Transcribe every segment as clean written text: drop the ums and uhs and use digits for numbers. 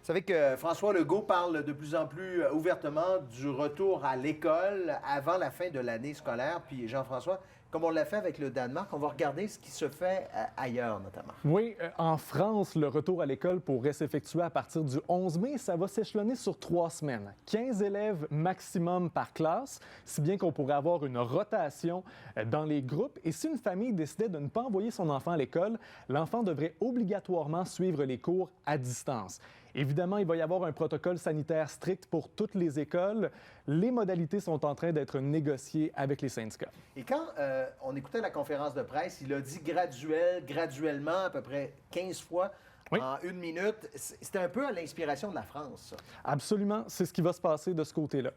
Vous savez que François Legault parle de plus en plus ouvertement du retour à l'école avant la fin de l'année scolaire. Puis Jean-François, comme on l'a fait avec le Danemark, on va regarder ce qui se fait ailleurs notamment. Oui, en France, le retour à l'école pourrait s'effectuer à partir du 11 mai. Ça va s'échelonner sur 3 semaines. 15 élèves maximum par classe, si bien qu'on pourrait avoir une rotation dans les groupes. Et si une famille décidait de ne pas envoyer son enfant à l'école, l'enfant devrait obligatoirement suivre les cours à distance. Évidemment, il va y avoir un protocole sanitaire strict pour toutes les écoles. Les modalités sont en train d'être négociées avec les syndicats. Et quand on écoutait la conférence de presse, il a dit graduellement, à peu près 15 fois en 1 minute. C'était un peu à l'inspiration de la France, ça. Absolument, c'est ce qui va se passer de ce côté-là.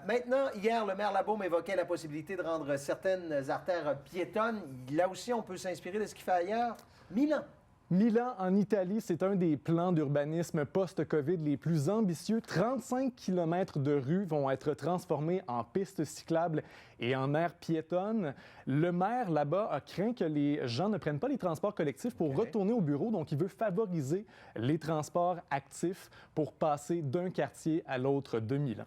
Maintenant, hier, le maire Labaume évoquait la possibilité de rendre certaines artères piétonnes. Là aussi, on peut s'inspirer de ce qu'il fait ailleurs. Milan. Milan, en Italie, c'est un des plans d'urbanisme post-COVID les plus ambitieux. 35 km de rues vont être transformés en pistes cyclables et en aires piétonnes. Le maire, là-bas, a craint que les gens ne prennent pas les transports collectifs pour retourner au bureau. Donc, il veut favoriser les transports actifs pour passer d'un quartier à l'autre de Milan.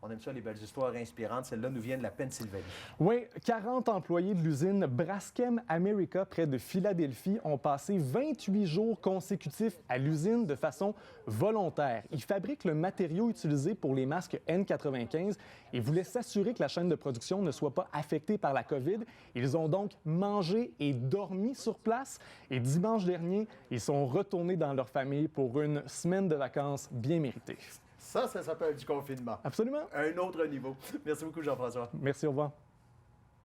On aime ça, les belles histoires inspirantes. Celles-là nous viennent de la Pennsylvanie. Oui, 40 employés de l'usine Braskem America près de Philadelphie ont passé 28 jours consécutifs à l'usine de façon volontaire. Ils fabriquent le matériau utilisé pour les masques N95 et voulaient s'assurer que la chaîne de production ne soit pas affectée par la COVID. Ils ont donc mangé et dormi sur place et dimanche dernier, ils sont retournés dans leur famille pour une semaine de vacances bien méritée. Ça s'appelle du confinement. Absolument. À un autre niveau. Merci beaucoup, Jean-François. Merci, au revoir.